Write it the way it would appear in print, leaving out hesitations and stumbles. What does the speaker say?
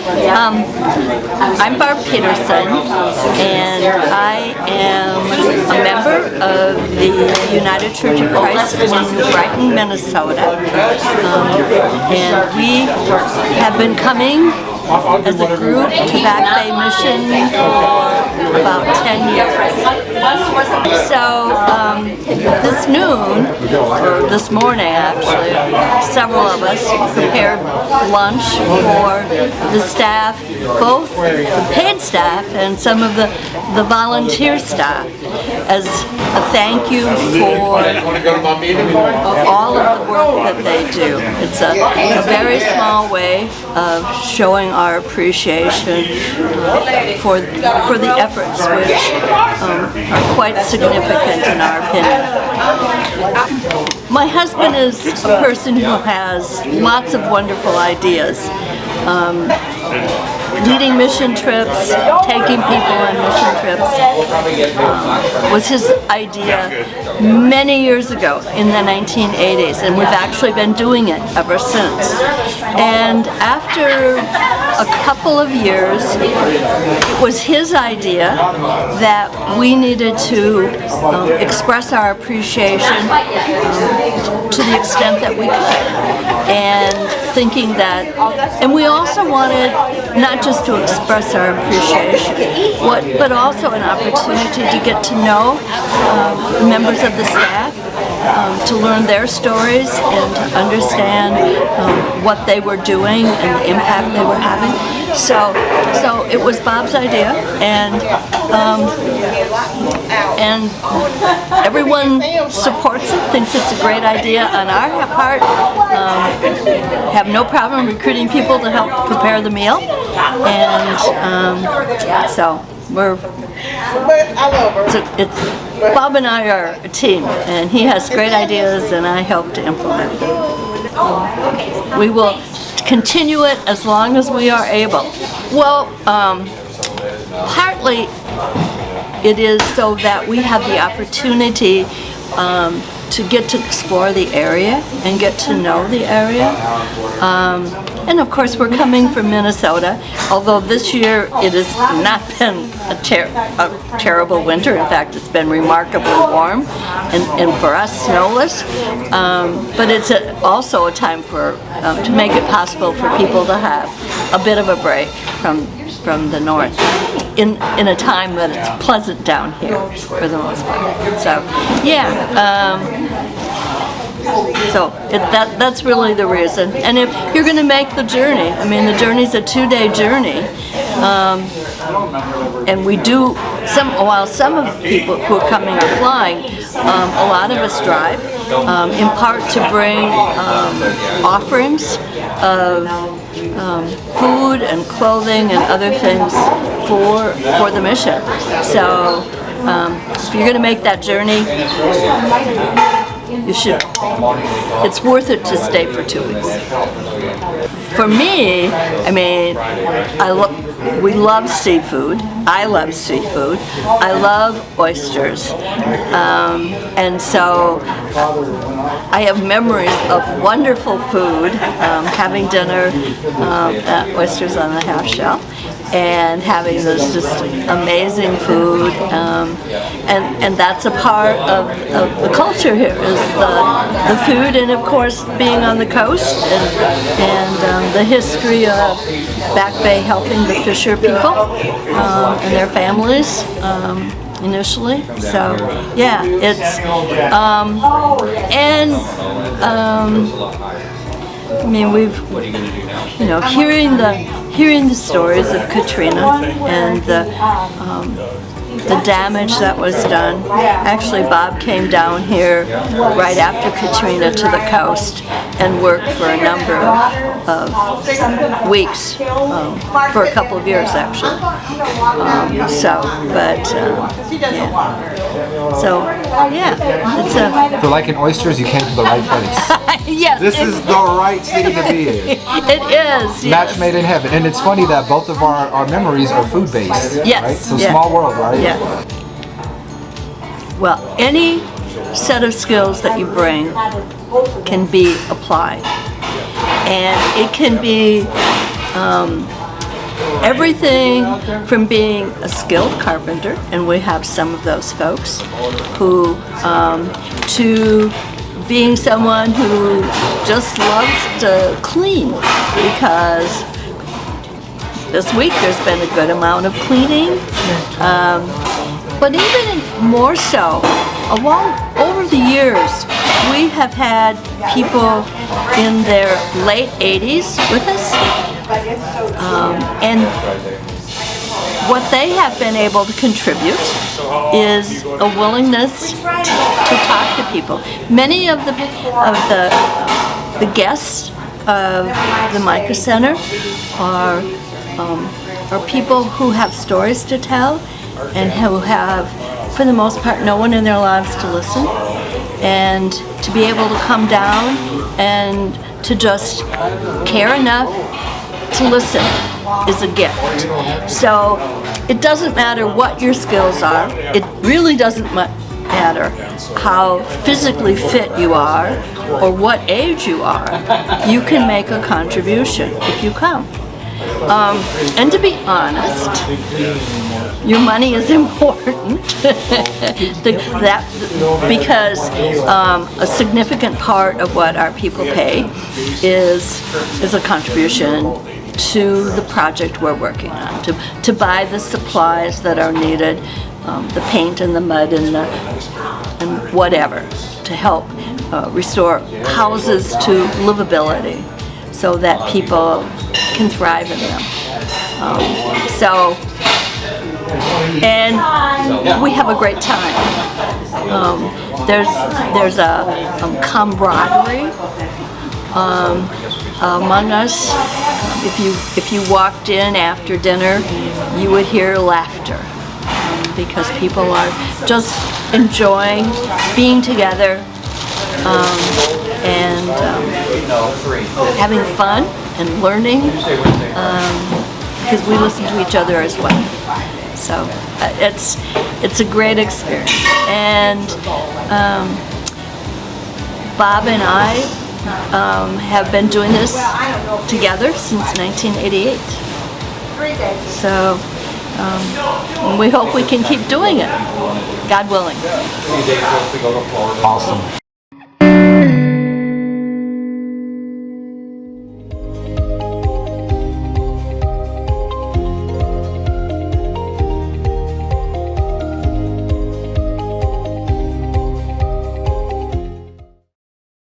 I'm Barb Peterson, and I am a member of the United Church of Christ in Brighton, Minnesota. And we have been coming as a group to Back Bay Mission for about 10 years. So this noon, or this morning actually, several of us prepared lunch for the staff, both the paid staff and some of the volunteer staff, as a thank you for all of the work that they do. It's a very small way of showing our appreciation for the efforts, which are quite significant in our opinion. My husband is a person who has lots of wonderful ideas. Leading mission trips, taking people on mission trips, was his idea many years ago in the 1980s, and we've actually been doing it ever since. And after a couple of years, it was his idea that we needed to express our appreciation to the extent that we could. And thinking that, and we also wanted not just to express our appreciation, but also an opportunity to get to know members of the staff, to learn their stories and to understand what they were doing and the impact they were having. So it was Bob's idea, and everyone supports it, thinks it's a great idea on our part. Have no problem recruiting people to help prepare the meal, and so it's Bob and I are a team, and he has great ideas and I help to implement them. We will continue it as long as we are able. Well, partly it is so that we have the opportunity to get to explore the area and get to know the area. And of course we're coming from Minnesota, although this year it has not been a terrible winter. In fact, it's been remarkably warm and for us snowless. But it's also a time to make it possible for people to have a bit of a break from the north in a time that it's pleasant down here for the most part. So yeah. So that's really the reason. And if you're going to make the journey, I mean, the journey's a 2-day journey, and we do while some of the people who are coming are flying, a lot of us drive, in part to bring offerings of food and clothing and other things for the mission. So if you're going to make that journey, you should. It's worth it to stay for 2 weeks. For me, I mean, we love seafood. I love seafood. I love oysters. And so I have memories of wonderful food, having dinner at Oysters on the Half Shell, and having this just amazing food, and that's a part of the culture here, is the food, and of course being on the coast, and the history of Back Bay helping the fisher people and their families initially. So yeah, it's I mean, we've, hearing the stories of Katrina and the damage that was done. Actually, Bob came down here right after Katrina to the coast and worked for a number of weeks, for a couple of years actually. If you like oysters, you came to the right place. Yes. This is the right city to be in. It is. Match made in heaven. And it's funny that both of our memories are food-based. Yes. Right? So small world, right? Yeah. Well, any set of skills that you bring can be applied. And it can be everything from being a skilled carpenter, and we have some of those folks, who to being someone who just loves to clean, because this week there's been a good amount of cleaning, but even more so, over the years, we have had people in their late 80s with us, and what they have been able to contribute is a willingness to talk to people. Many of the guests of the Micah Center are people who have stories to tell and who have, for the most part, no one in their lives to listen, and to be able to come down and to just care enough to listen is a gift. So it doesn't matter what your skills are. It really doesn't matter how physically fit you are or what age you are. You can make a contribution if you come. And to be honest, your money is important because a significant part of what our people pay is a contribution to the project we're working on, to buy the supplies that are needed, the paint and the mud and whatever, to help restore houses to livability so that people can thrive in them. And we have a great time. There's a camaraderie among us. If you walked in after dinner, you would hear laughter, because people are just enjoying being together and having fun and learning, because we listen to each other as well. So it's a great experience. And Bob and I have been doing this together since 1988. So we hope we can keep doing it, God willing. Awesome.